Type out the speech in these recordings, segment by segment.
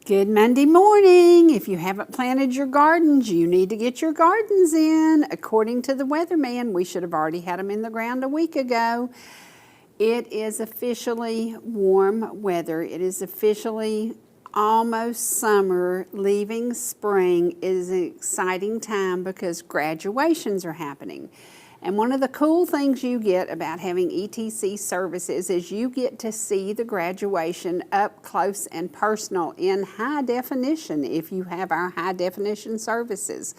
Good Monday morning. If you haven't planted your gardens, you need to get your gardens in. According to the weatherman, we should have already had them in the ground a week ago. It is officially warm weather. It is officially almost summer, leaving spring. It is an exciting time because graduations are happening. And one of the cool things you get about having ETC services is you get to see the graduation up close and personal in high definition if you have our high definition services.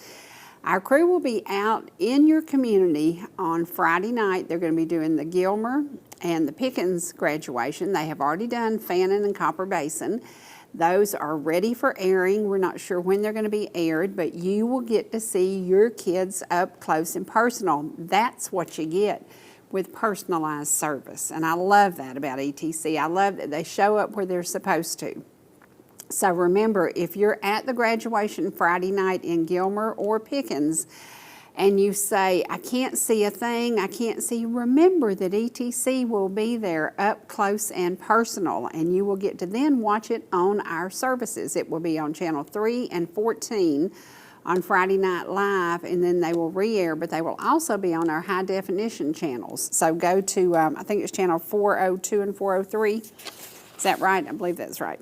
Our crew will be out in your community on Friday night. They're going to be doing the Gilmer and the Pickens graduation. They have already done Fannin and Copper Basin. Those are ready for airing. We're not sure when they're going to be aired, but you will get to see your kids up close and personal. That's what you get with personalized service. And I love that about ETC. I love that they show up where they're supposed to. So remember, if you're at the graduation Friday night in Gilmer or Pickens, and you say, I can't see a thing, I can't see, remember that ETC will be there up close and personal, and you will get to then watch it on our services. It will be on channel 3 and 14 on Friday Night Live, and then they will re-air, but they will also be on our high definition channels. So go to, I think it's channel 402 and 403. Is that right? I believe that's right.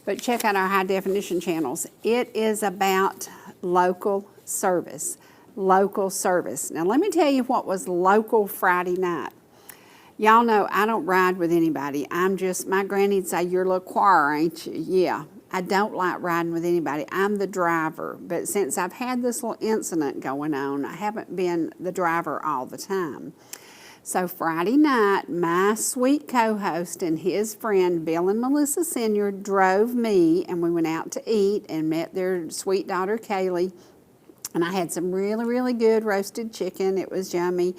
But check out our high definition channels. It is about local service. Local service. Now let me tell you what was local Friday night. Y'all know I don't ride with anybody. I'm just, my granny'd say, you're a little choir, ain't you? Yeah, I don't like riding with anybody. I'm the driver. But since I've had this little incident going on, I haven't been the driver all the time. So Friday night, my sweet co-host and his friend Bill and Melissa Senior drove me, and we went out to eat and met their sweet daughter Kaylee. And I had some really, really good roasted chicken. It was yummy.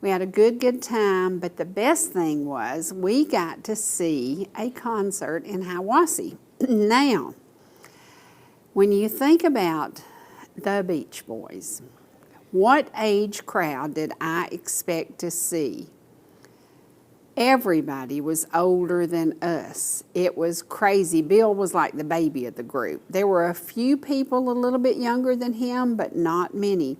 We had a good time. But the best thing was we got to see a concert in Hiawassee. Now, when you think about the Beach Boys, what age crowd did I expect to see? Everybody was older than us. It was crazy. Bill was like the baby of the group. There were a few people a little bit younger than him, but not many.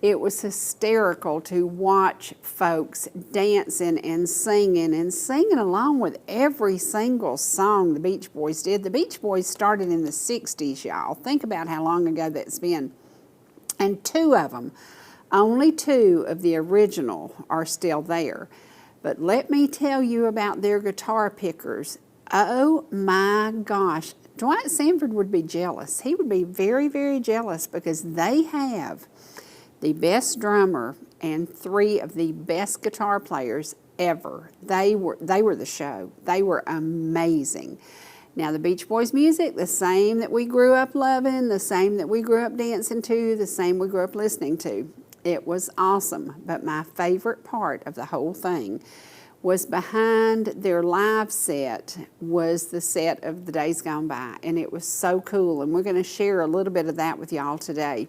It was hysterical to watch folks dancing and singing along with every single song the Beach Boys did. The Beach Boys started in the 60s, y'all. Think about how long ago that's been. And two of them, only two of the original are still there. But let me tell you about their guitar pickers. Oh my gosh. Dwight Sanford would be jealous. He would be very, very jealous because they have the best drummer and three of the best guitar players ever. They were the show. They were amazing. Now the Beach Boys music, the same that we grew up loving, the same that we grew up dancing to, the same we grew up listening to. It was awesome, but my favorite part of the whole thing was behind their live set was the set of the days gone by, and it was so cool, and we're going to share a little bit of that with y'all today.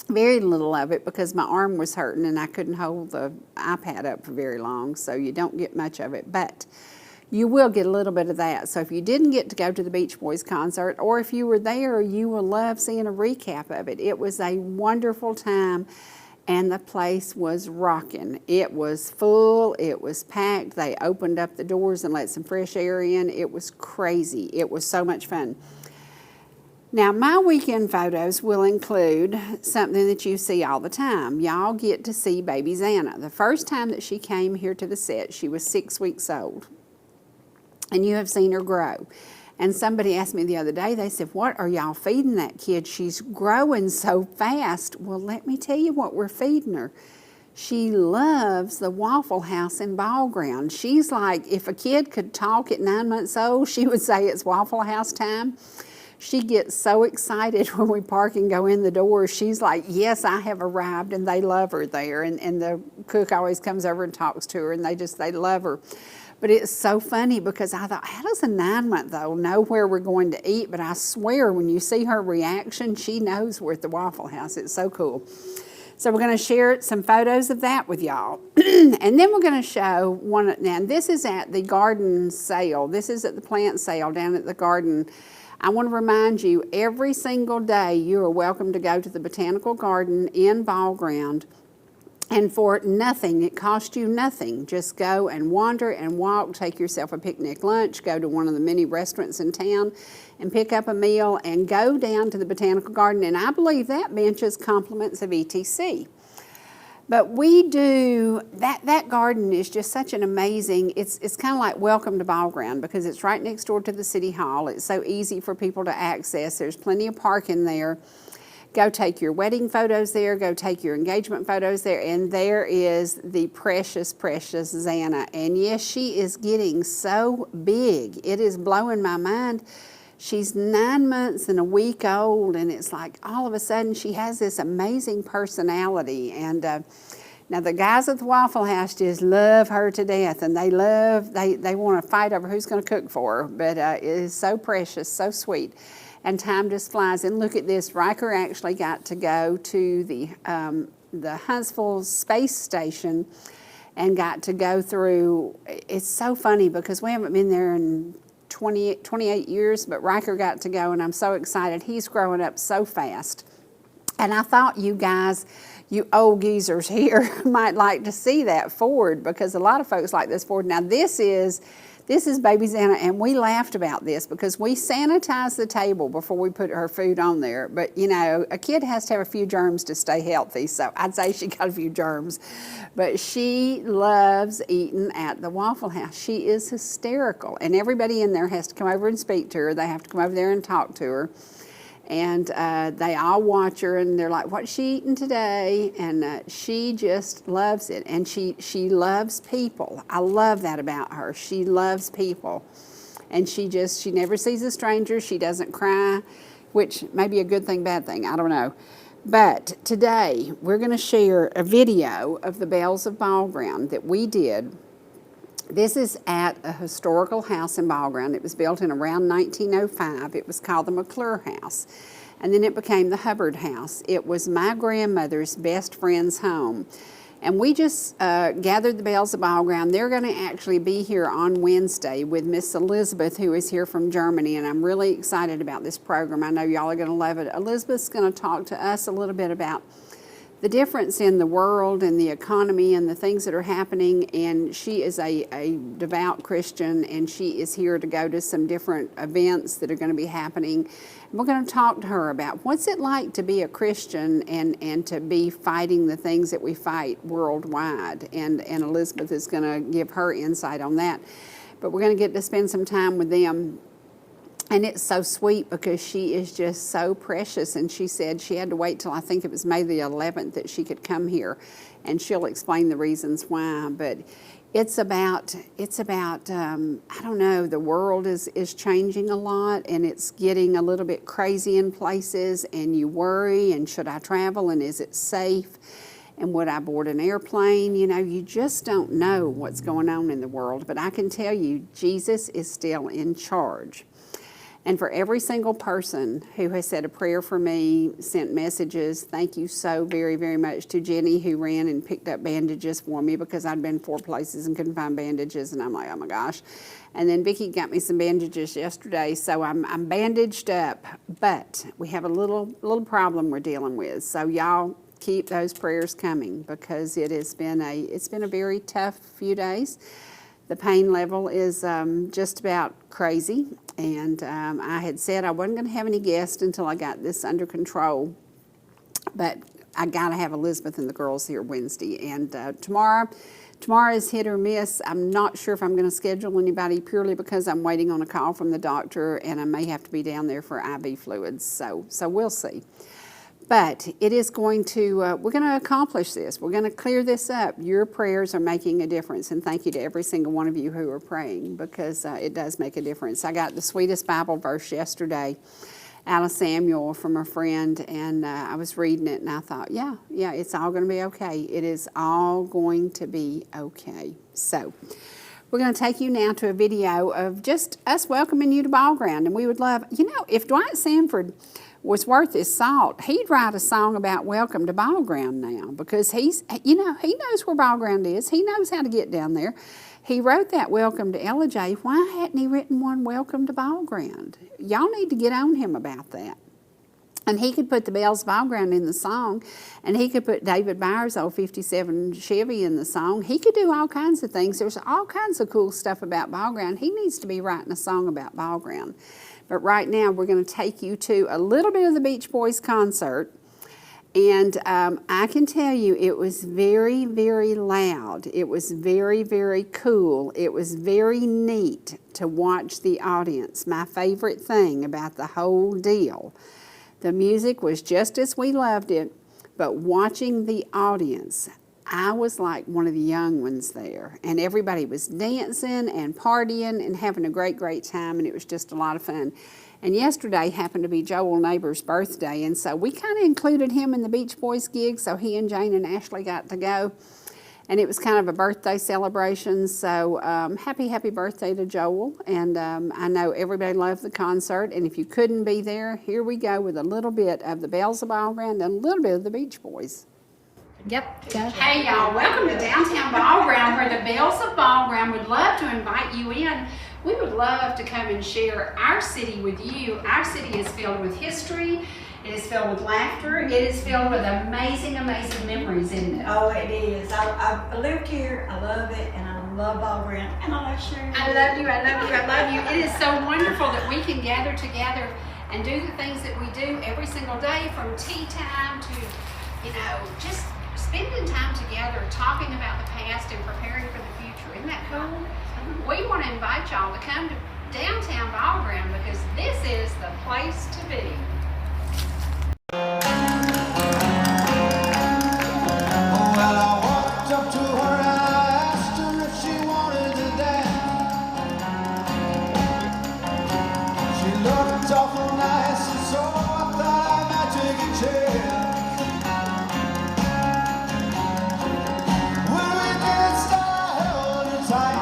Very little of it because my arm was hurting and I couldn't hold the iPad up for very long, so you don't get much of it, but you will get a little bit of that. So if you didn't get to go to the Beach Boys concert, or if you were there, you will love seeing a recap of it. It was a wonderful time, and the place was rocking. It was full, it was packed. They opened up the doors and let some fresh air in. It was crazy. It was so much fun. Now, my weekend photos will include something that you see all the time. Y'all get to see baby Xana. The first time that she came here to the set, she was 6 weeks old. And you have seen her grow. And somebody asked me the other day, they said, what are y'all feeding that kid? She's growing so fast. Well, let me tell you what we're feeding her. She loves the Waffle House in Ball Ground. She's like, if a kid could talk at 9 months old, she would say it's Waffle House time. She gets so excited when we park and go in the door. She's like, yes, I have arrived, and they love her there. And the cook always comes over and talks to her, and they love her. But it's so funny because I thought, how does a 9-month-old know where we're going to eat? But I swear, when you see her reaction, she knows we're at the Waffle House. It's so cool. So we're going to share some photos of that with y'all. And then we're going to show one. Now, this is at the garden sale. This is at the plant sale down at the garden I want to remind you, every single day you are welcome to go to the Botanical Garden in Ball Ground. And for nothing, it costs you nothing. Just go and wander and walk, take yourself a picnic lunch, go to one of the many restaurants in town and pick up a meal and go down to the Botanical Garden. And I believe that bench is compliments of ETC. But we do, that garden is just such an amazing, it's kind of like welcome to Ball Ground because it's right next door to the City Hall. It's so easy for people to access. There's plenty of parking there. Go take your wedding photos there, go take your engagement photos there, and there is the precious, precious Xana. And yes, she is getting so big. It is blowing my mind. She's 9 months and a week old, and it's like all of a sudden she has this amazing personality. And now the guys at the Waffle House just love her to death, and they want to fight over who's going to cook for her. But it is so precious, so sweet, and time just flies. And look at this, Riker actually got to go to the Huntsville Space Station and got to go through. It's so funny because we haven't been there in 28 years, but Riker got to go, and I'm so excited. He's growing up so fast. And I thought you guys, you old geezers here, might like to see that Ford, because a lot of folks like this Ford. Now this is baby Xana, and we laughed about this because we sanitized the table before we put her food on there. But you know, a kid has to have a few germs to stay healthy, so I'd say she got a few germs. But she loves eating at the Waffle House. She is hysterical, and everybody in there has to come over and speak to her. They have to come over there and talk to her. And they all watch her, and they're like, what's she eating today? And she just loves it. And she loves people. I love that about her. She loves people. And she never sees a stranger. She doesn't cry, which may be a good thing, bad thing. I don't know. But today, we're going to share a video of the Bells of Ball Ground that we did. This is at a historical house in Ball Ground. It was built in around 1905. It was called the McClure House. And then it became the Hubbard House. It was my grandmother's best friend's home. And we just gathered the Bells of Ball Ground. They're going to actually be here on Wednesday with Miss Elizabeth, who is here from Germany. And I'm really excited about this program. I know y'all are going to love it. Elizabeth's going to talk to us a little bit about the difference in the world and the economy and the things that are happening. And she is a devout Christian, and she is here to go to some different events that are going to be happening. And we're going to talk to her about what's it like to be a Christian and to be fighting the things that we fight worldwide. And Elizabeth is going to give her insight on that. But we're going to get to spend some time with them. And it's so sweet because she is just so precious. And she said she had to wait till I think it was May the 11th that she could come here. And she'll explain the reasons why. But it's about I don't know, the world is changing a lot, and it's getting a little bit crazy in places, and you worry, and should I travel, and is it safe? And would I board an airplane? You know, you just don't know what's going on in the world. But I can tell you, Jesus is still in charge. And for every single person who has said a prayer for me, sent messages, thank you so very, very much to Jenny, who ran and picked up bandages for me because I'd been 4 places and couldn't find bandages, and I'm like, oh my gosh. And then Vicki got me some bandages yesterday, so I'm bandaged up. But we have a little problem we're dealing with. So y'all keep those prayers coming because it's been a very tough few days. The pain level is just about crazy, and I had said I wasn't going to have any guests until I got this under control, but I got to have Elizabeth and the girls here Wednesday. And tomorrow is hit or miss. I'm not sure if I'm going to schedule anybody purely because I'm waiting on a call from the doctor, and I may have to be down there for IV fluids, so we'll see. But it is going to, we're going to accomplish this. We're going to clear this up. Your prayers are making a difference, and thank you to every single one of you who are praying because it does make a difference. I got the sweetest Bible verse yesterday out of Samuel from a friend, and I was reading it, and I thought, yeah, it's all going to be okay. It is all going to be okay. So we're going to take you now to a video of just us welcoming you to Ball Ground, and we would love, if Dwight Sanford was worth his salt, he'd write a song about welcome to Ball Ground now because he knows where Ball Ground is. He knows how to get down there. He wrote that Welcome to Ellijay. Why hadn't he written one Welcome to Ball Ground? Y'all need to get on him about that. And he could put the Bells of Ball Ground in the song, and he could put David Byers' old 57 Chevy in the song. He could do all kinds of things. There's all kinds of cool stuff about Ball Ground. He needs to be writing a song about Ball Ground. But right now, we're going to take you to a little bit of the Beach Boys concert. And I can tell you, it was very, very loud. It was very, very cool. It was very neat to watch the audience. My favorite thing about the whole deal. The music was just as we loved it, but watching the audience, I was like one of the young ones there. And everybody was dancing and partying and having a great, great time, and it was just a lot of fun. And yesterday happened to be Joel Neighbor's birthday, and so we kind of included him in the Beach Boys gig, so he and Jane and Ashley got to go. And it was kind of a birthday celebration, so happy, happy birthday to Joel. And I know everybody loved the concert, and if you couldn't be there, here we go with a little bit of the Bells of Ball Ground and a little bit of the Beach Boys. Yep. Hey y'all, welcome to Downtown Ball Ground, where the Bells of Ball Ground would love to invite you in. We would love to come and share our city with you. Our city is filled with history. It is filled with laughter. It is filled with amazing, amazing memories, isn't it? Oh, it is. I lived here. I love it, and I love Ball Ground, and I love sharing. I love you. I love you. I love you. It is so wonderful that we can gather together and do the things that we do every single day, from tea time to, just spending time together, talking about the past and preparing for the future. Isn't that cool? We want to invite y'all to come to Downtown Ball Ground because this is the place to be. Well, I walked up to her and I asked her if she wanted to dance. She looked awful nice, and so I thought I might take a chance. When we danced, I held her tight.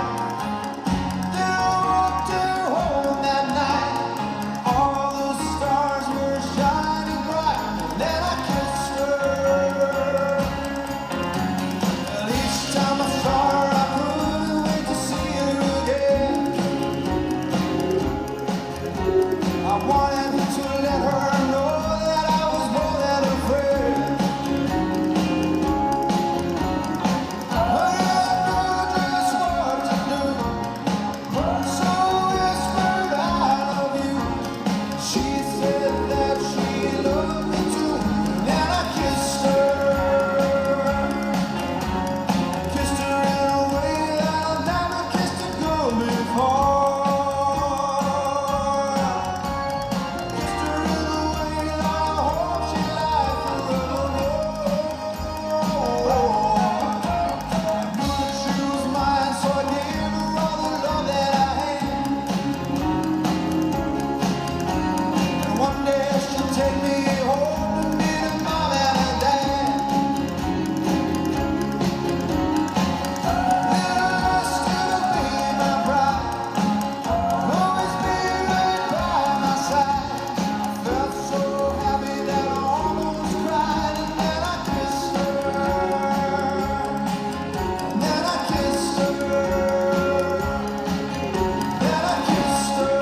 Then I walked her home that night. All the stars were shining bright. Then I kissed her. And each time I saw her, I couldn't wait to see her again. I wanted to let her know that I was more than a friend. But I knew just what to do, so I whispered, I love you. She said that she loved me too, and then I kissed her. Kissed her in a way that I've never kissed a girl before. Kissed her in a way that I hope she'd like forevermore. I knew that she was mine, so I gave her all the love that I had. And one day she'll take me home to meet her mom and her dad. They'll still be my bride, always be right by my side. I felt so happy that I almost cried, and then I kissed her. And then I kissed her. Then I kissed her.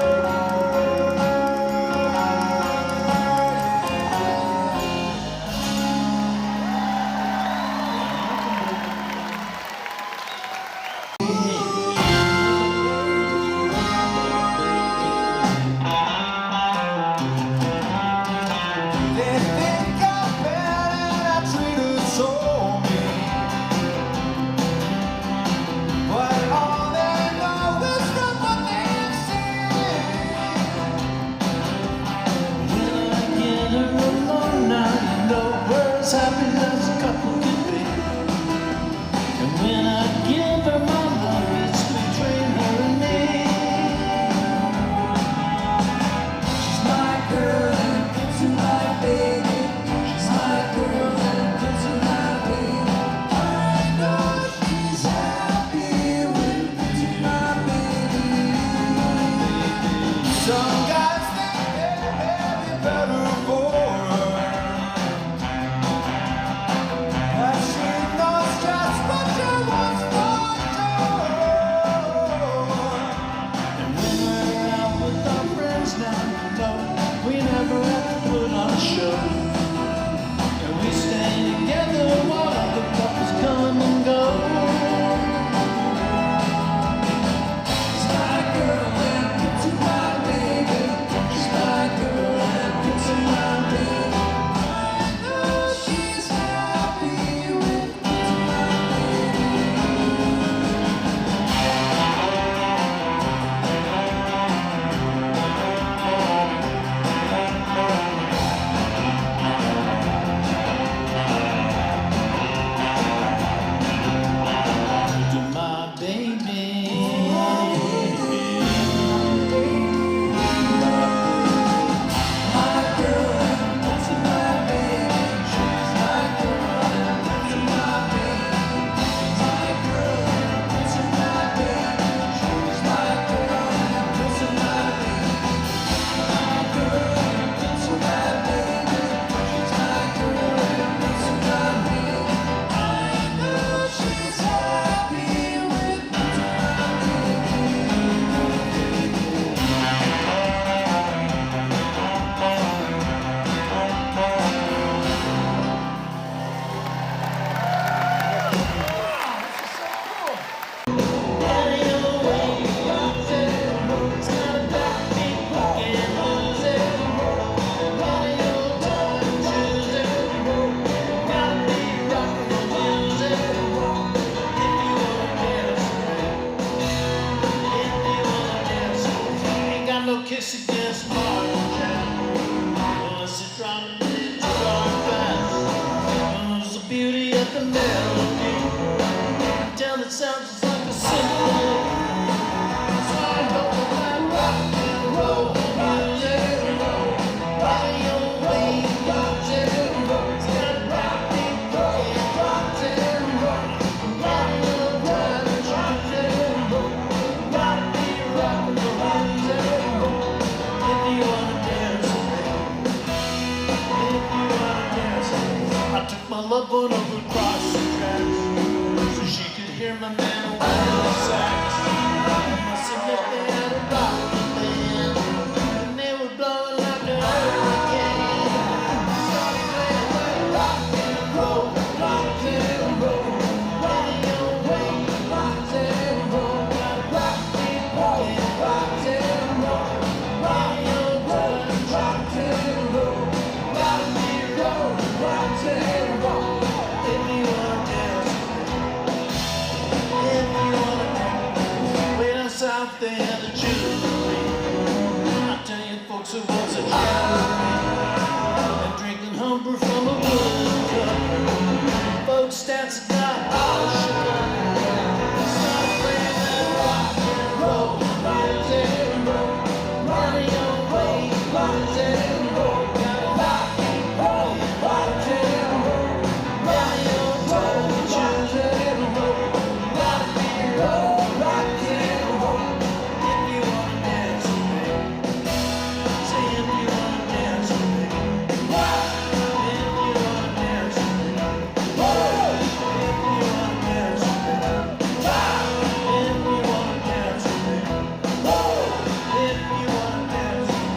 They think I'm bad and I treat her so mean, but all they know is from what they've seen. When I get her alone now, you know we're as happy as a couple can be. And when I give her my love, it's between her and me. She's my girl and gives her my baby. She's my girl and gives her my baby. I know she's happy with gives her my baby. Some guys think they'd be better for her, but she knows just what she wants for sure. show. And we stand together while the couples come and go. She's my girl and pizza my baby. She's my girl and pizza my baby. I know she's happy with pizza my to my baby. My girl and pizza my baby. She's my girl and pizza my baby. My girl and pizza my baby. She's my girl and pizza my baby. My girl and pizza my baby. She's my girl and pizza my baby. I know she's happy with pizza my kiss against heart unless it's trying to lead to our past. There's the beauty of the melody. Tell it sounds just like a symphony. So I go with that rock and roll music. Body on wave music. It's got rock and roll. Body on time music. Gotta be rock and roll music. If you wanna dance with me, if you wanna dance with me, I took my loved one over across the tracks so she could hear my man whistle the sax. I must admit they had a rock band and they were blowing like a hurricane. Started playing like rock and roll, rock and roll. Radio wave, rock and roll, rock and roll, rock and roll. Radio wave, rock and roll, gotta be roll, rock and roll. If you wanna dance with me, if you wanna dance, way down south they had the jewelry. I tell you folks, it was a jamboree. And drinking humber from a wood cup. Folks dancing got all shook up. Started playing that rock and roll, rock and roll. Radio wave, rock and roll, gotta rock and roll, rock and roll. Radio wave, rock and roll, gotta be roll, rock and roll. If you wanna dance with me, say if you wanna dance with me. If you wanna dance with me, if you wanna dance with me, if you wanna dance with me, if you wanna dance with me.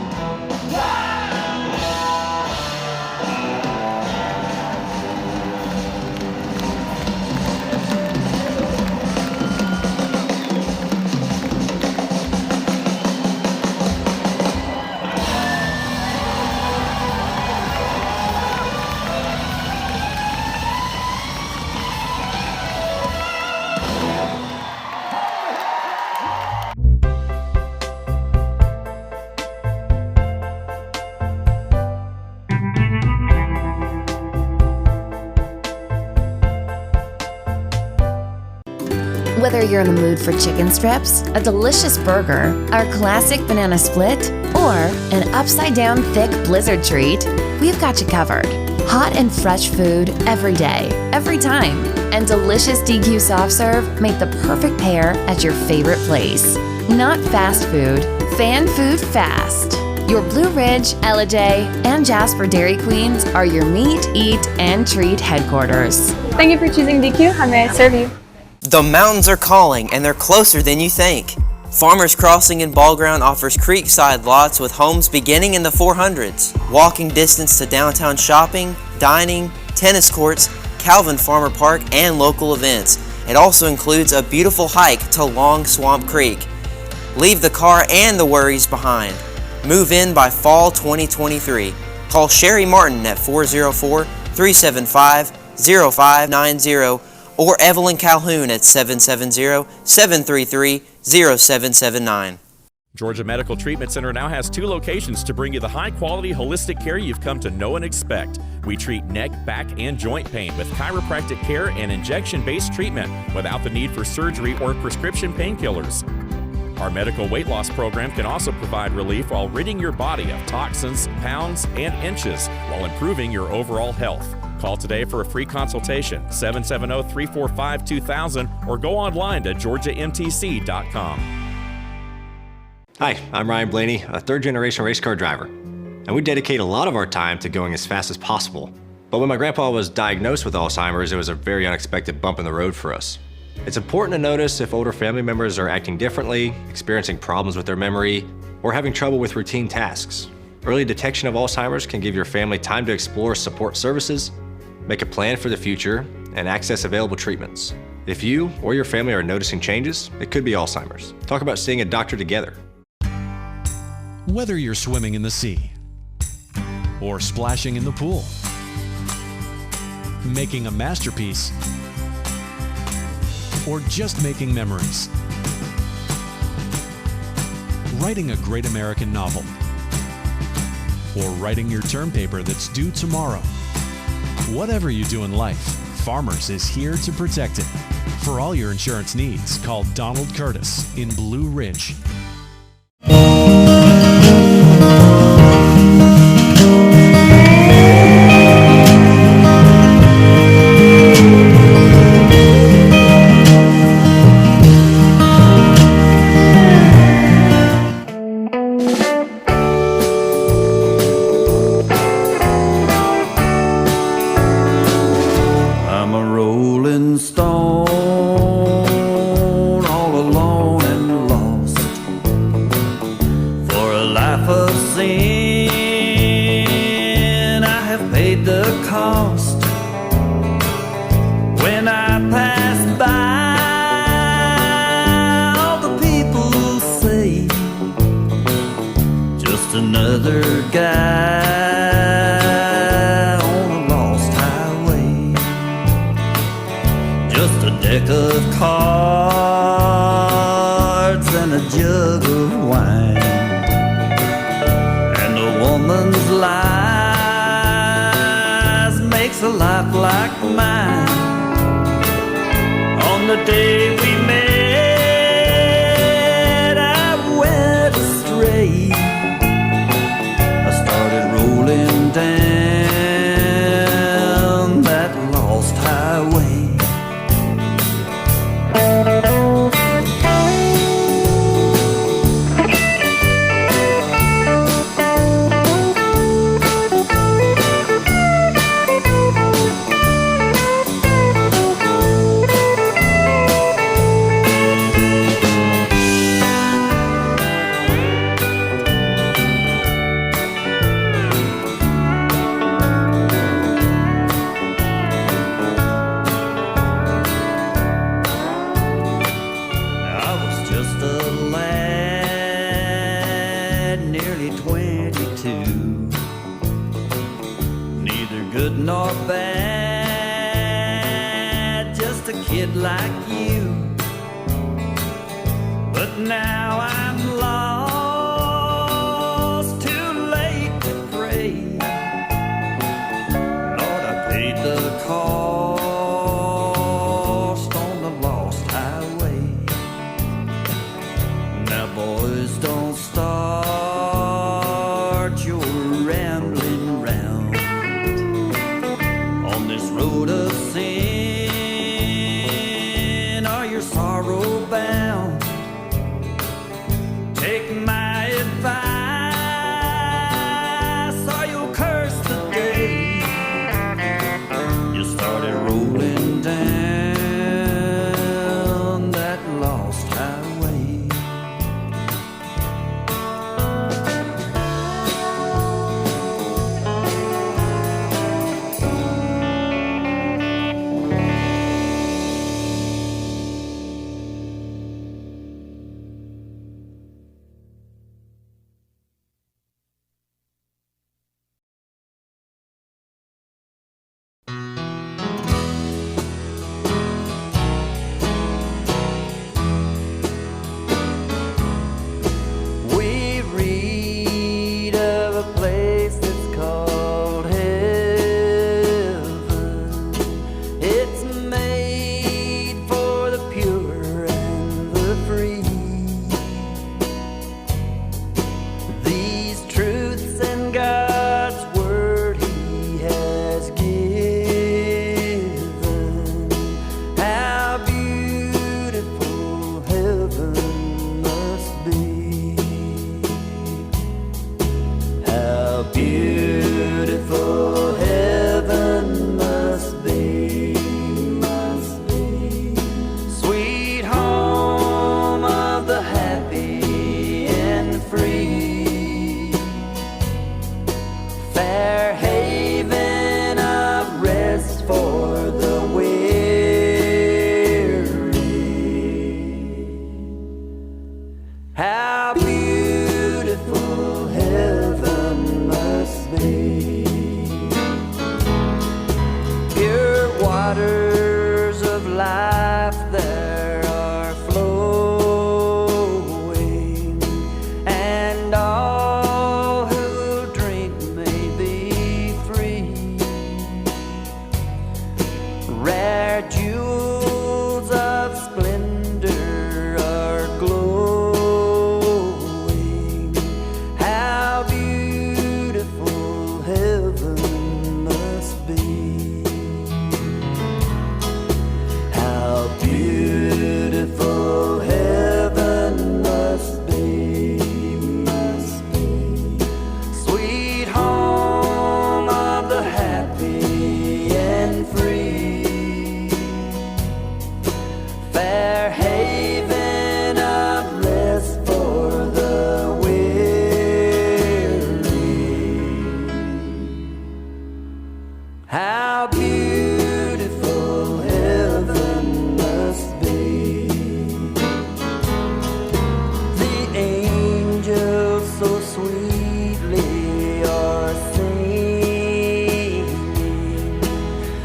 Whether you're in the mood for chicken strips, a delicious burger, our classic banana split, or an upside-down thick blizzard treat, we've got you covered. Hot and fresh food every day, every time, and delicious DQ soft serve make the perfect pair at your favorite place. Not fast food, fan food fast. Your Blue Ridge, Ellijay, and Jasper Dairy Queens are your meet, eat, and treat headquarters. Thank you for choosing DQ. How may I serve you? The mountains are calling, and they're closer than you think. Farmers Crossing in Ball Ground offers creekside lots with homes beginning in the 400s. Walking distance to downtown shopping, dining, tennis courts, Calvin Farmer Park, and local events. It also includes a beautiful hike to Long Swamp Creek. Leave the car and the worries behind. Move in by fall 2023. Call Sherry Martin at 404-375-0590 or Evelyn Calhoun at 770-733-0779. Georgia Medical Treatment Center now has 2 locations to bring you the high-quality holistic care you've come to know and expect. We treat neck, back, and joint pain with chiropractic care and injection-based treatment without the need for surgery or prescription painkillers. Our medical weight loss program can also provide relief while ridding your body of toxins, pounds, and inches while improving your overall health. Call today for a free consultation, 770-345-2000, or go online to georgiamtc.com. Hi, I'm Ryan Blaney, a third-generation race car driver, and we dedicate a lot of our time to going as fast as possible. But when my grandpa was diagnosed with Alzheimer's, it was a very unexpected bump in the road for us. It's important to notice if older family members are acting differently, experiencing problems with their memory, or having trouble with routine tasks. Early detection of Alzheimer's can give your family time to explore support services, make a plan for the future, and access available treatments. If you or your family are noticing changes, it could be Alzheimer's. Talk about seeing a doctor together. Whether you're swimming in the sea or splashing in the pool, making a masterpiece, or just making memories, writing a great American novel, or writing your term paper that's due tomorrow. Whatever you do in life, Farmers is here to protect it. For all your insurance needs, call Donald Curtis in Blue Ridge. Take beautiful heaven must be. Sweet home of the happy and free. Fair haven of rest for the weary. How beautiful heaven must be. Pure waters of life there are flowing, and all who drink may be free. Rare jewels of splendor are glowing. How beautiful heaven must be. How beautiful heaven must be. Sweet home of the happy and free. Fair haven of rest for the weary. How beautiful heaven must be. The angels so sweetly are singing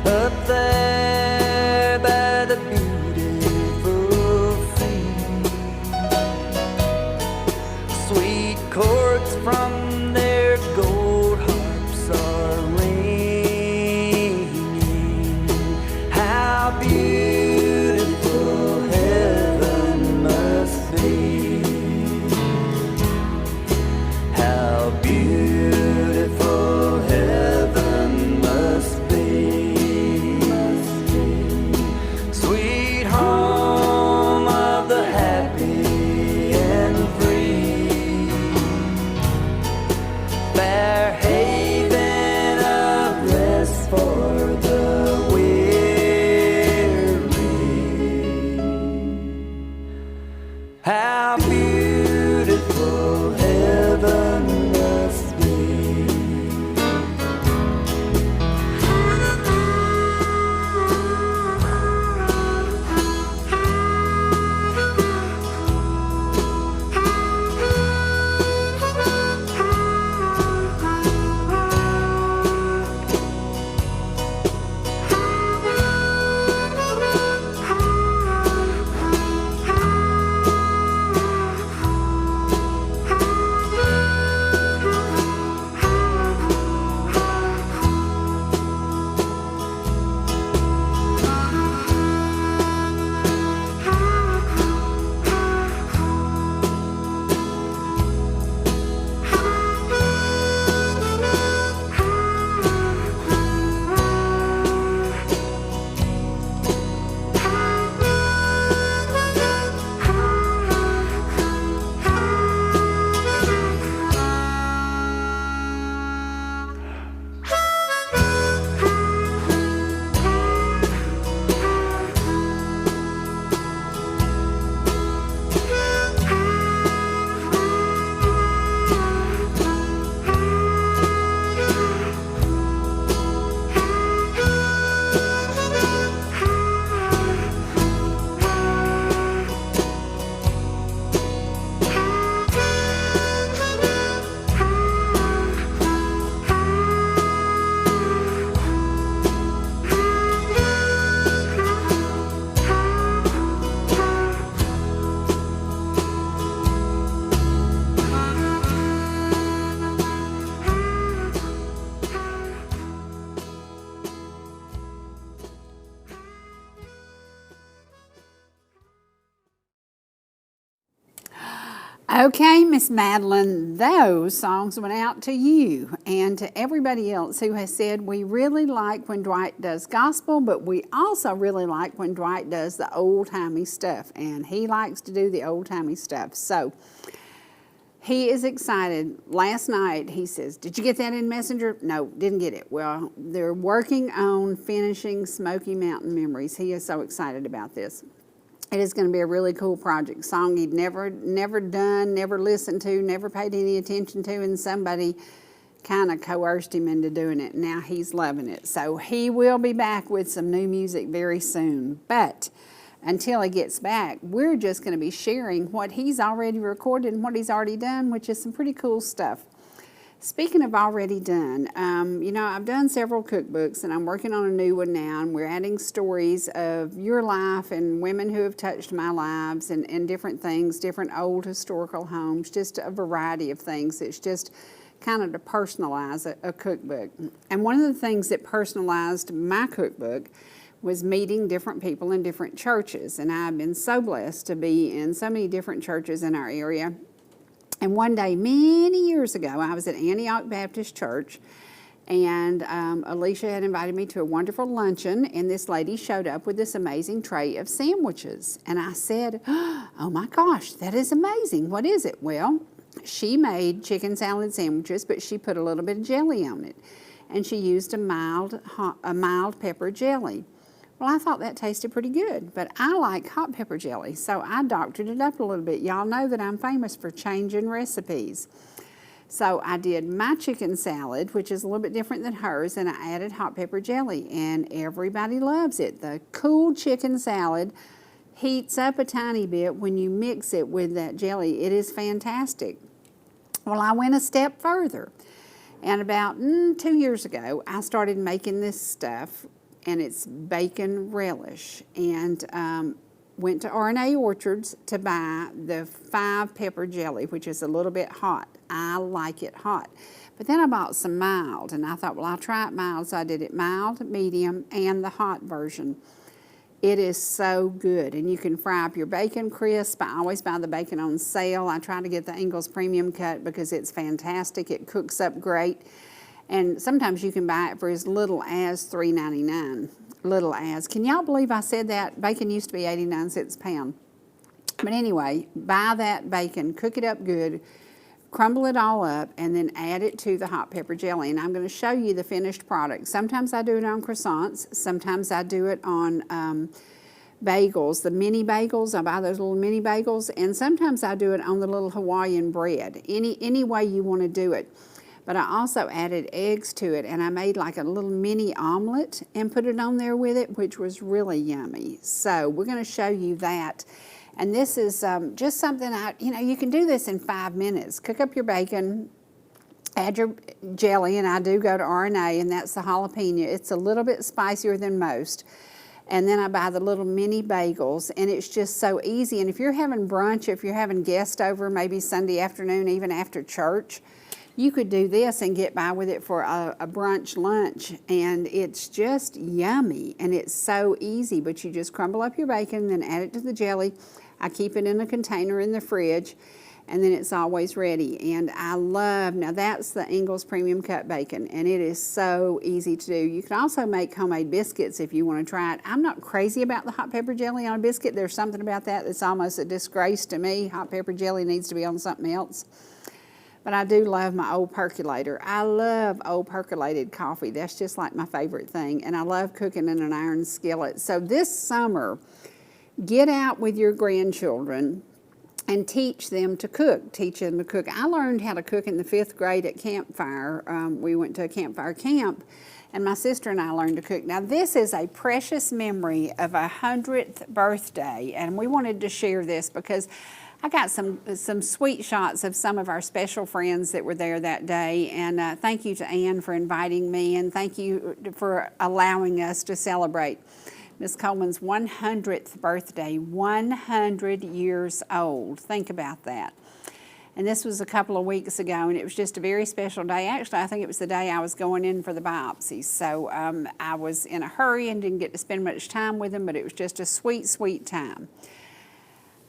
up there by the beautiful sea. Sweet chords from their gold harps are ringing. How beautiful heaven must be. How beautiful heaven must be. Sweet home of the happy and free. Fair haven of rest for the weary. How beautiful heaven must be. Okay, Miss Madeline, those songs went out to you and to everybody else who has said we really like when Dwight does gospel, but we also really like when Dwight does the old-timey stuff, and he likes to do the old-timey stuff. So He is excited. Last night he says, "Did you get that in Messenger?" No, didn't get it. Well, they're working on finishing Smoky Mountain Memories. He is so excited about this. It is going to be a really cool project. Song he'd never done, never listened to, never paid any attention to, and somebody kind of coerced him into doing it. Now he's loving it. So he will be back with some new music very soon. But until he gets back, we're just going to be sharing what he's already recorded and what he's already done, which is some pretty cool stuff. Speaking of already done, you know, I've done several cookbooks and I'm working on a new one now, and we're adding stories of your life and women who have touched my lives and different things, different old historical homes, just a variety of things. It's just kind of to personalize a cookbook. And one of the things that personalized my cookbook was meeting different people in different churches. And I've been so blessed to be in so many different churches in our area. And one day, many years ago, I was at Antioch Baptist Church, and Alicia had invited me to a wonderful luncheon, and this lady showed up with this amazing tray of sandwiches. And I said, "Oh my gosh, that is amazing. What is it?" Well, she made chicken salad sandwiches, but she put a little bit of jelly on it. And she used a mild pepper jelly. Well, I thought that tasted pretty good, but I like hot pepper jelly, so I doctored it up a little bit. Y'all know that I'm famous for changing recipes. So I did my chicken salad, which is a little bit different than hers, and I added hot pepper jelly, and everybody loves it. The cool chicken salad heats up a tiny bit when you mix it with that jelly. It is fantastic. Well, I went a step further, and about 2 years ago, I started making this stuff, and it's bacon relish, and went to R&A Orchards to buy the 5 pepper jelly, which is a little bit hot. I like it hot. But then I bought some mild, and I thought, well, I'll try it mild, so I did it mild, medium, and the hot version. It is so good, and you can fry up your bacon crisp. I always buy the bacon on sale. I try to get the Ingles Premium Cut because it's fantastic. It cooks up great. And sometimes you can buy it for as little as $3.99. Little as. Can y'all believe I said that? Bacon used to be 89 cents a pound. But anyway, buy that bacon, cook it up good, crumble it all up, and then add it to the hot pepper jelly. And I'm going to show you the finished product. Sometimes I do it on croissants. Sometimes I do it on bagels, the mini bagels. I buy those little mini bagels. And sometimes I do it on the little Hawaiian bread. Any way you want to do it. But I also added eggs to it, and I made like a little mini omelet and put it on there with it, which was really yummy. So we're going to show you that. And this is just something you can do this in 5 minutes. Cook up your bacon, add your jelly, and I do go to R&A, and that's the jalapeno. It's a little bit spicier than most. And then I buy the little mini bagels, and it's just so easy. And if you're having brunch, if you're having guests over, maybe Sunday afternoon, even after church, you could do this and get by with it for a brunch lunch, and it's just yummy, and it's so easy. But you just crumble up your bacon, then add it to the jelly. I keep it in a container in the fridge, and then it's always ready. And I love, now that's the Ingles Premium Cut bacon, and it is so easy to do. You can also make homemade biscuits if you want to try it. I'm not crazy about the hot pepper jelly on a biscuit. There's something about that that's almost a disgrace to me. Hot pepper jelly needs to be on something else. But I do love my old percolator. I love old percolated coffee. That's just like my favorite thing. And I love cooking in an iron skillet. So this summer, get out with your grandchildren and teach them to cook. Teach them to cook. I learned how to cook in the 5th grade at campfire. We went to a campfire camp, and my sister and I learned to cook. Now this is a precious memory of a 100th birthday, and we wanted to share this because I got some sweet shots of some of our special friends that were there that day, and thank you to Ann for inviting me, and thank you for allowing us to celebrate Miss Coleman's 100th birthday, 100 years old. Think about that. And this was a couple of weeks ago, and it was just a very special day. Actually, I think it was the day I was going in for the biopsy, so I was in a hurry and didn't get to spend much time with them, but it was just a sweet, sweet time.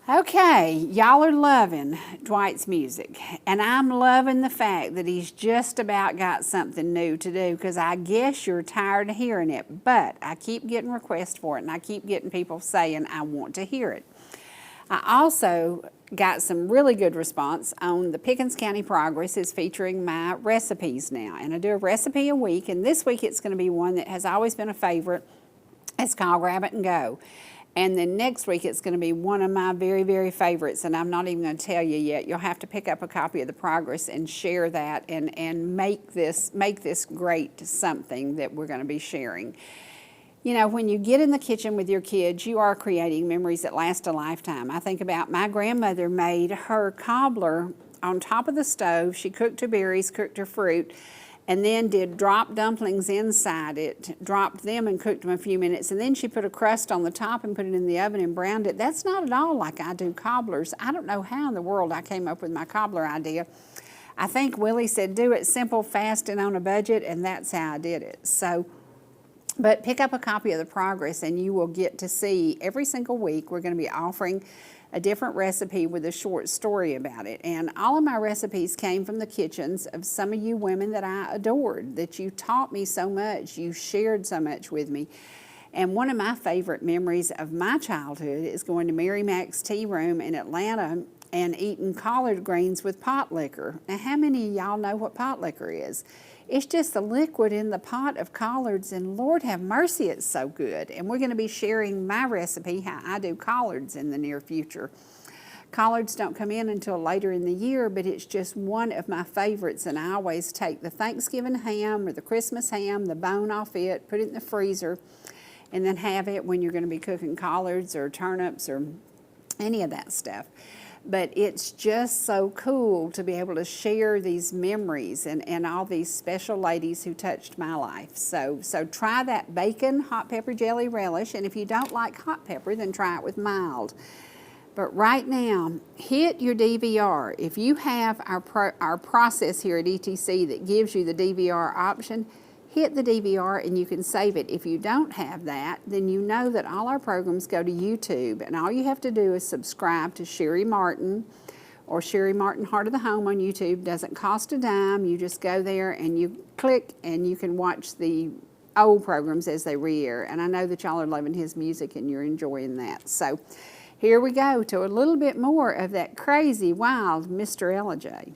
Okay, y'all are loving Dwight's music, and I'm loving the fact that he's just about got something new to do, because I guess you're tired of hearing it, but I keep getting requests for it, and I keep getting people saying, I want to hear it. I also got some really good response on the Pickens County Progress is featuring my recipes now. And I do a recipe a week, and this week it's going to be one that has always been a favorite. It's called Grab It and Go. And then next week it's going to be one of my very, very favorites, and I'm not even going to tell you yet. You'll have to pick up a copy of the Progress and share that and make this great something that we're going to be sharing. You know, when you get in the kitchen with your kids, you are creating memories that last a lifetime. I think about my grandmother made her cobbler on top of the stove. She cooked her berries, cooked her fruit, and then did drop dumplings inside it, dropped them and cooked them a few minutes, and then she put a crust on the top and put it in the oven and browned it. That's not at all like I do cobblers. I don't know how in the world I came up with my cobbler idea. I think Willie said, do it simple, fast, and on a budget, and that's how I did it. So, but pick up a copy of the Progress and you will get to see every single week we're going to be offering a different recipe with a short story about it. And all of my recipes came from the kitchens of some of you women that I adored, that you taught me so much, you shared so much with me. And one of my favorite memories of my childhood is going to Mary Mac's Tea Room in Atlanta and eating collard greens with pot liquor. Now, how many of y'all know what pot liquor is? It's just the liquid in the pot of collards, and Lord have mercy, it's so good. And we're going to be sharing my recipe, how I do collards, in the near future. Collards don't come in until later in the year, but it's just one of my favorites, and I always take the Thanksgiving ham or the Christmas ham, the bone off it, put it in the freezer, and then have it when you're going to be cooking collards or turnips or any of that stuff. But it's just so cool to be able to share these memories and all these special ladies who touched my life. So try that bacon hot pepper jelly relish, and if you don't like hot pepper, then try it with mild. But right now, hit your DVR. If you have our process here at ETC that gives you the DVR option, hit the DVR and you can save it. If you don't have that, then you know that all our programs go to YouTube, and all you have to do is subscribe to Sherry Martin or Sherry Martin Heart of the Home on YouTube. Doesn't cost a dime. You just go there and you click and you can watch the old programs as they re-air. And I know that y'all are loving his music and you're enjoying that. So here we go to a little bit more of that crazy, wild Mr. Ellijay.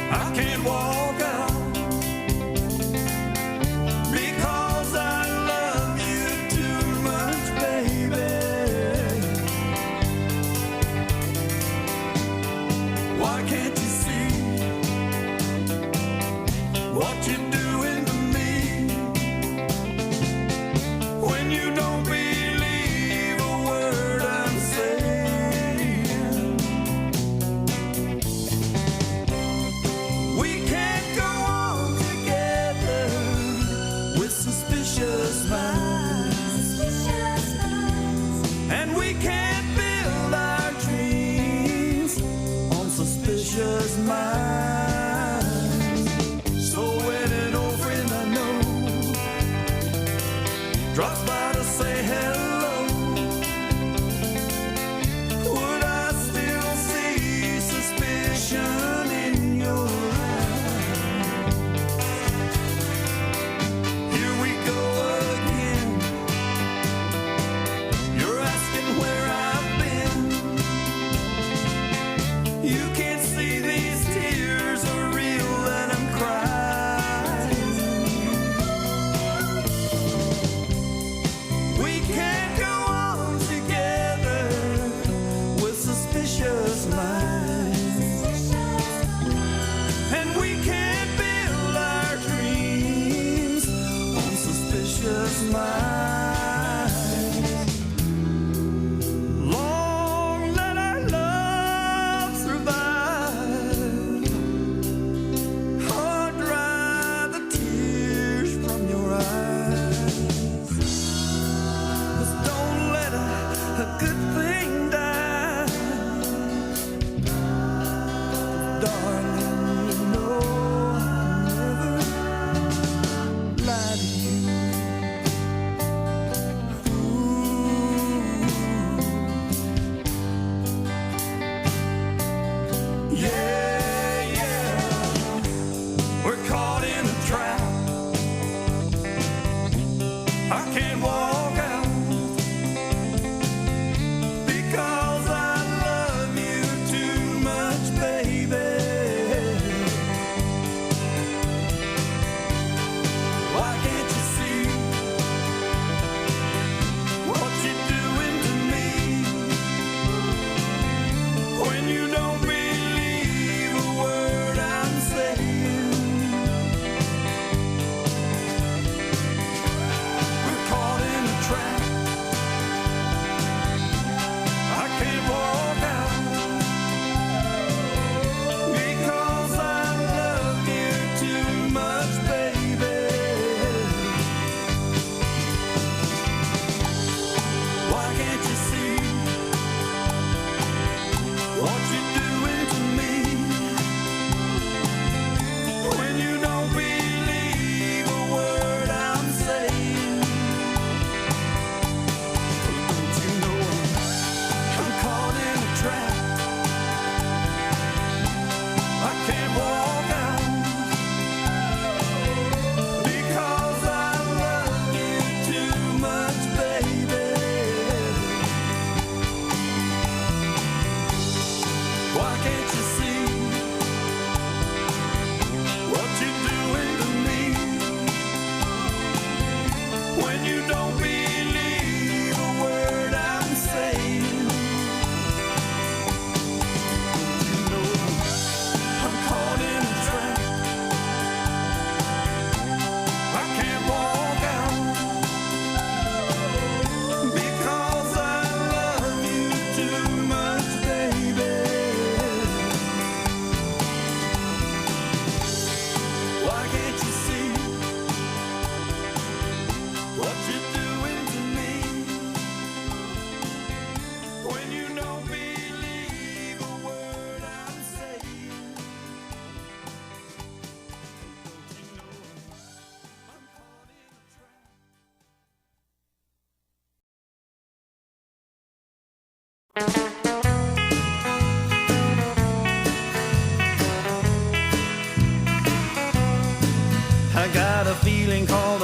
I can't walk out because I love you too much, baby. Why can't you see what you're doing to me?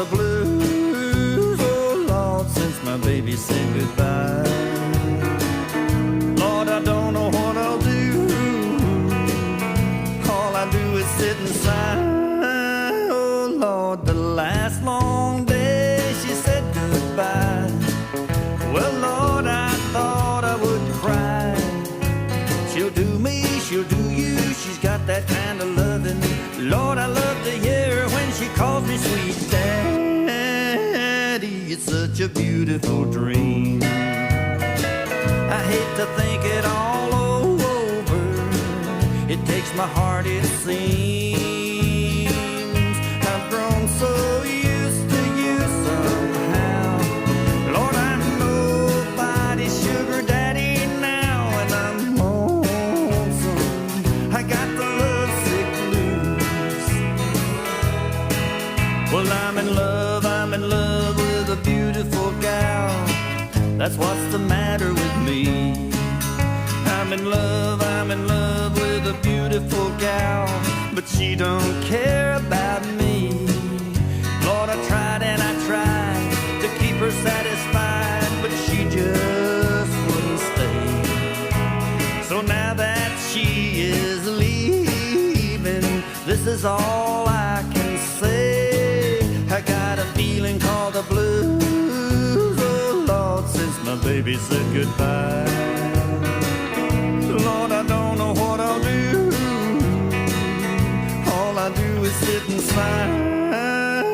the blues, oh Lord, since my baby said goodbye. Lord, I don't know what I'll do. All I do is sit and sigh. Oh Lord, the last long day she said goodbye. Well, Lord, I thought I would cry. She'll do me, she'll do you. She's got that kind of loving. Lord, I love to hear her when she calls me sweet daddy. It's such a beautiful dream. I hate to think it all over. It takes my heart, it seems. I've grown so used to you somehow. Lord, I'm nobody's sugar daddy now, and I'm lonesome. I got the lovesick blues. Well, I'm in love with a beautiful gal. That's what's the matter with me. I'm in love with a beautiful gal, but she don't care about me. Lord, I tried and I tried to keep her satisfied, but she just wouldn't stay. So now that she is leaving, this is all I can say. I got a feeling called the blues, oh Lord, since my baby said goodbye. Lord, I don't know what I'll do. All I do is sit and sigh.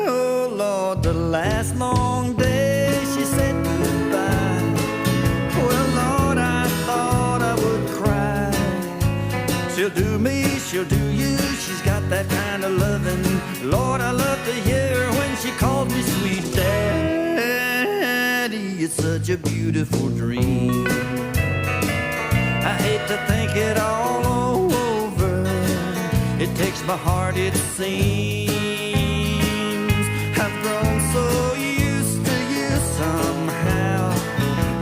Oh Lord, the last long day she said goodbye. Well, Lord, I thought I would cry. She'll do me, she'll do you. She's got that kind of loving. Lord, I love to hear her when she calls me sweet daddy. It's such a beautiful dream. I hate to think it all over. It takes my heart, it seems. I've grown so used to you somehow.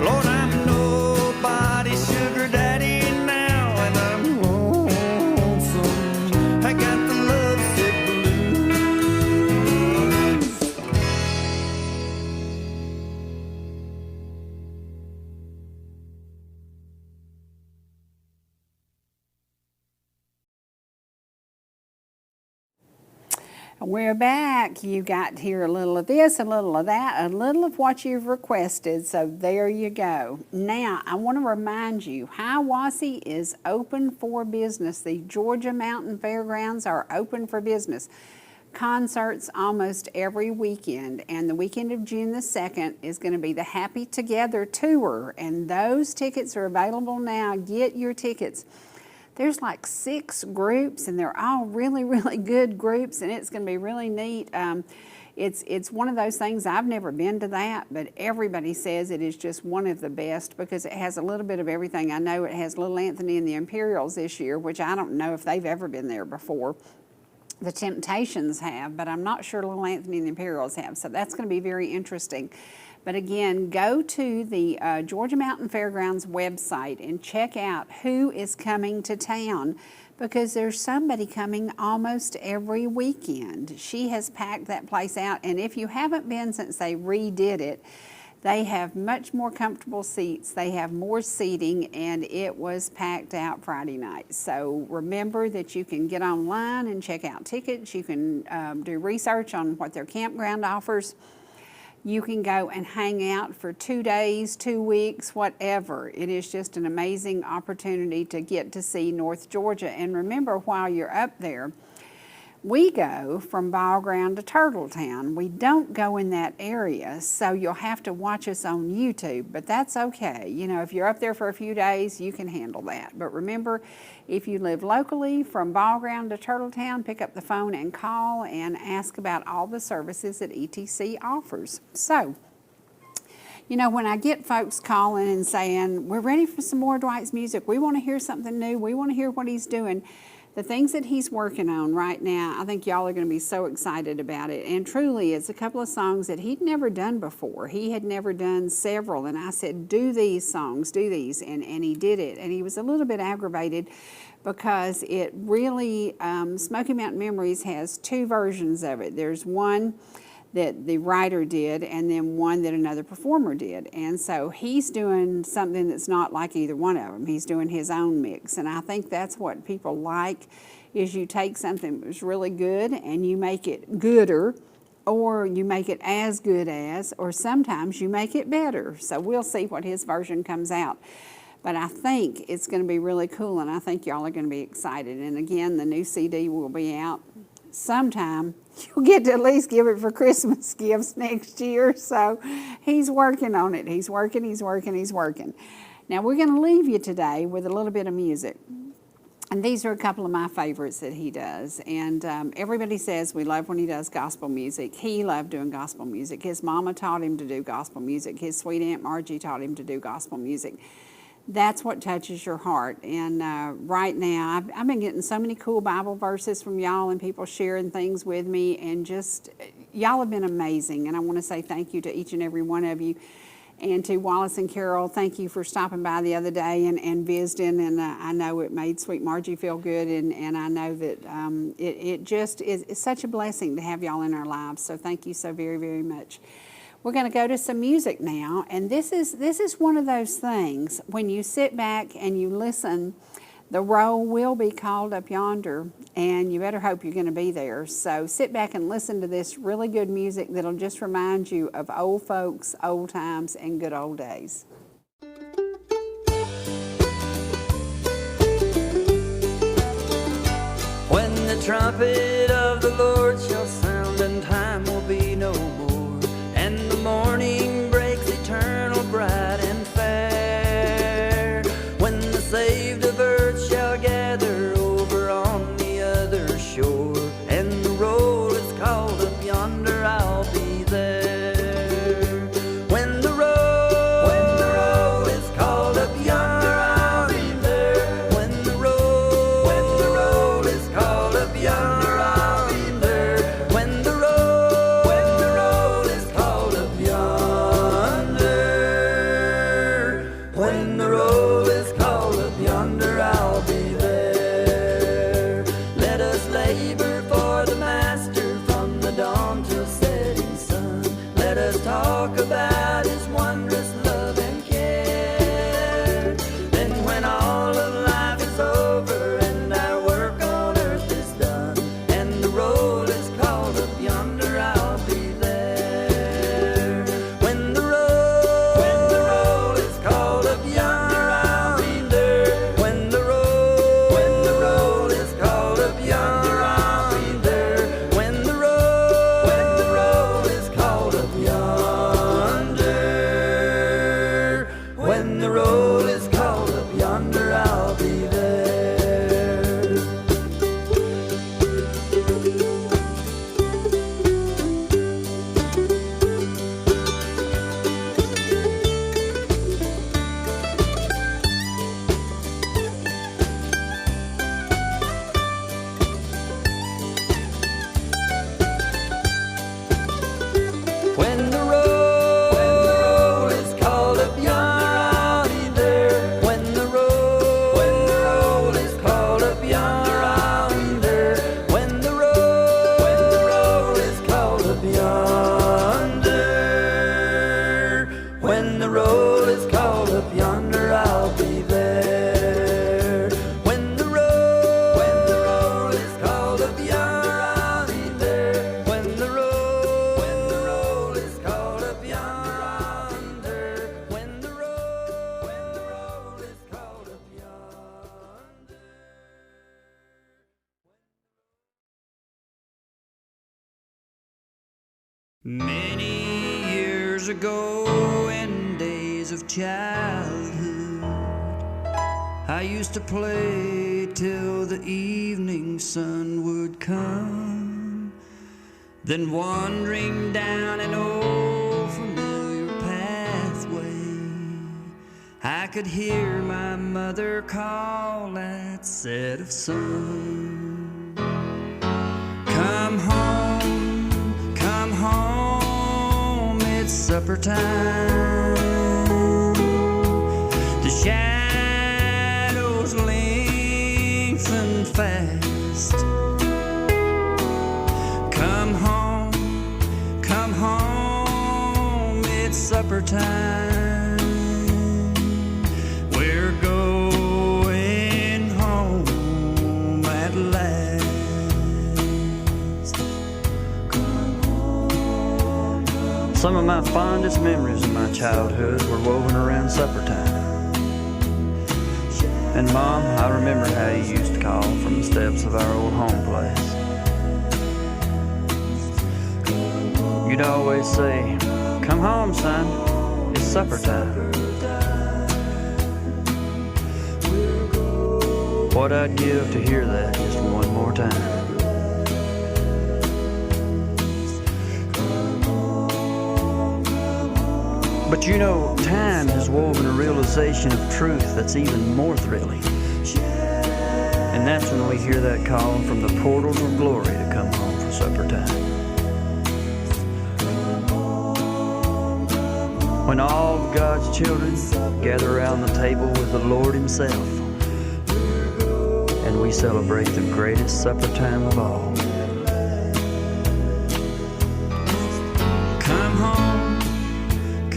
Lord, I'm nobody's sugar daddy now, and I'm lonesome. I got the lovesick blues. We're back. You got to hear a little of this, a little of that, a little of what you've requested. So there you go. Now, I want to remind you, Hiawassee is open for business. The Georgia Mountain Fairgrounds are open for business. Concerts almost every weekend, and the weekend of June the 2nd is going to be the Happy Together Tour, and those tickets are available now. Get your tickets. There's like 6 groups, and they're all really, really good groups, and it's going to be really neat. It's one of those things, I've never been to that, but everybody says it is just one of the best because it has a little bit of everything. I know it has Little Anthony and the Imperials this year, which I don't know if they've ever been there before. The Temptations have, but I'm not sure Little Anthony and the Imperials have, so that's going to be very interesting. But again, go to the Georgia Mountain Fairgrounds website and check out who is coming to town, because there's somebody coming almost every weekend. She has packed that place out, and if you haven't been since they redid it, they have much more comfortable seats. They have more seating, and it was packed out Friday night. So remember that you can get online and check out tickets. You can do research on what their campground offers. You can go and hang out for 2 days, 2 weeks, whatever. It is just an amazing opportunity to get to see North Georgia. And remember, while you're up there, we go from Ball Ground to Turtletown. We don't go in that area, so you'll have to watch us on YouTube, but that's okay. You know, if you're up there for a few days, you can handle that. But remember, if you live locally from Ball Ground to Turtletown, pick up the phone and call and ask about all the services that ETC offers. So, you know, when I get folks calling and saying, we're ready for some more Dwight's music, we want to hear something new, we want to hear what he's doing, the things that he's working on right now, I think y'all are going to be so excited about it. And truly, it's a couple of songs that he'd never done before. He had never done several, and I said, do these songs, do these, and he did it. And he was a little bit aggravated because it really, Smoky Mountain Memories has 2 versions of it. There's one that the writer did, and then one that another performer did. And so he's doing something that's not like either one of them. He's doing his own mix. And I think that's what people like, is you take something that was really good and you make it gooder, or you make it as good as, or sometimes you make it better. So we'll see what his version comes out. But I think it's going to be really cool, and I think y'all are going to be excited. And again, the new CD will be out sometime. You'll get to at least give it for Christmas gifts next year. So he's working on it. He's working. Now we're going to leave you today with a little bit of music. And these are a couple of my favorites that he does. And everybody says we love when he does gospel music. He loved doing gospel music. His mama taught him to do gospel music. His sweet Aunt Margie taught him to do gospel music. That's what touches your heart. And right now, I've been getting so many cool Bible verses from y'all and people sharing things with me. And just, y'all have been amazing. And I want to say thank you to each and every one of you. And to Wallace and Carol, thank you for stopping by the other day and visiting. And I know it made Sweet Margie feel good. And I know that it just is, it's such a blessing to have y'all in our lives. So thank you so very, very much. We're going to go to some music now, and this is one of those things, when you sit back and you listen, the roll will be called up yonder, and you better hope you're going to be there. So sit back and listen to this really good music that'll just remind you of old folks, old times, and good old days. When the trumpet of the Lord shall sound, and time will be no more, and the morning breaks eternal, bright and fair. When the saved of earth shall gather over on the other shore, and the roll is called up yonder, I'll be there. When the roll is called up yonder, I'll be there. When the roll is called up yonder, I'll be there. When the roll is called up yonder, when the roll is called up yonder, I'll be there. Let us labor for the Master from the dawn till setting sun. Let us talk about his wondrous love and care. Then when all of life is over and our work on earth is done, and the roll is called up yonder, I'll be there. When the roll is called up yonder, I'll be there. When the roll is called up yonder, I'll be there. When the roll is called up yonder, when the roll is called up yonder, I'll be there. When the roll is called up yonder, I'll be there. When the roll is called up yonder, I'll be there. When the roll is called up yonder, when the roll is called up yonder, I'll be there. When the roll is called up yonder, I'll be there. When the roll is called up yonder, when the roll is called up yonder. Many years ago, in days of childhood, I used to play till the evening sun would come. Then wandering down an old familiar pathway, I could hear my mother call at set of sun. Come home, it's supper time. The shadows lengthen fast. Come of my fondest memories of my childhood were woven around supper time. And Mom, I remember how you used to call from the steps of our old home place. You'd always say, "Come home, son, it's supper time." What I'd give to hear that just one more time. But you know, time has woven a realization of truth that's even more thrilling. And that's when we hear that call from the portals of glory to come home for supper time. When all of God's children gather around the table with the Lord Himself, and we celebrate the greatest supper time of all.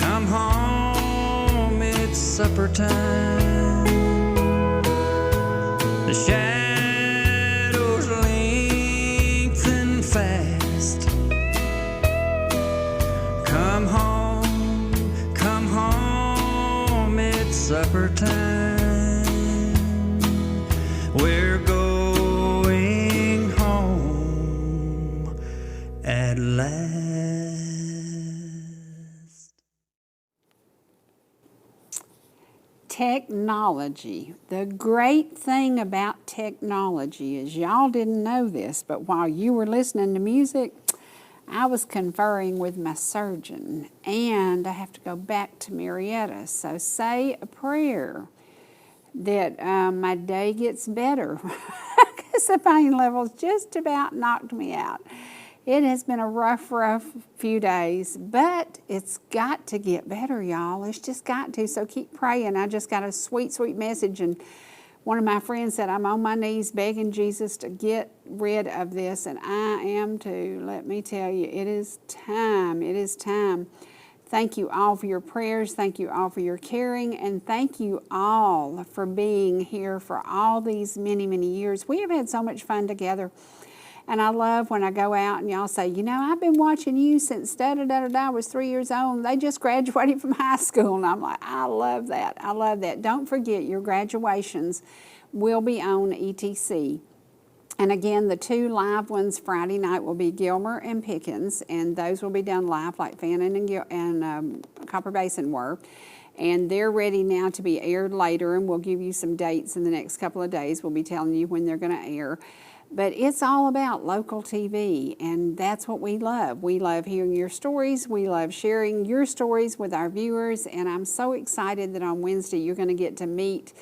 Come home, it's supper time. The shadows lengthen fast. Come home, it's supper time. We're going home at last. Technology. The great thing about technology is y'all didn't know this, but while you were listening to music, I was conferring with my surgeon, and I have to go back to Marietta. So say a prayer that my day gets better, because the pain levels just about knocked me out. It has been a rough few days, but it's got to get better, y'all. It's just got to, so keep praying. I just got a sweet, sweet message, and one of my friends said, I'm on my knees begging Jesus to get rid of this, and I am too. Let me tell you, it is time. It is time. Thank you all for your prayers. Thank you all for your caring, and thank you all for being here for all these many, many years. We have had so much fun together. And I love when I go out and y'all say, you know, I've been watching you since da-da-da-da-da, I was 3 years old, and they just graduated from high school. And I'm like, I love that. I love that. Don't forget, your graduations will be on ETC. And again, the 2 live ones Friday night will be Gilmer and Pickens, and those will be done live like Fannin and Copper Basin were. And they're ready now to be aired later, and we'll give you some dates in the next couple of days. We'll be telling you when they're going to air. But it's all about local TV, and that's what we love. We love hearing your stories. We love sharing your stories with our viewers, and I'm so excited that on Wednesday you're going to get to meet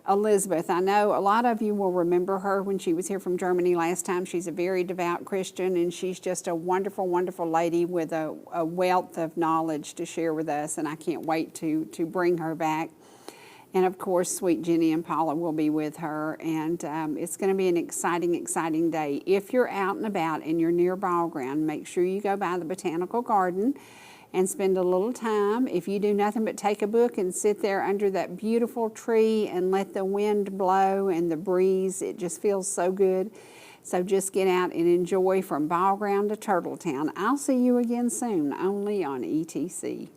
Elizabeth. I know a lot of you will remember her when she was here from Germany last time. She's a very devout Christian, and she's just a wonderful, wonderful lady with a wealth of knowledge to share with us, and I can't wait to bring her back. And of course, sweet Jenny and Paula will be with her, and it's going to be an exciting, exciting day. If you're out and about and you're near Ball Ground, make sure you go by the Botanical Garden and spend a little time. If you do nothing but take a book and sit there under that beautiful tree and let the wind blow and the breeze, it just feels so good. So just get out and enjoy from Ball Ground to Turtletown. I'll see you again soon, only on ETC.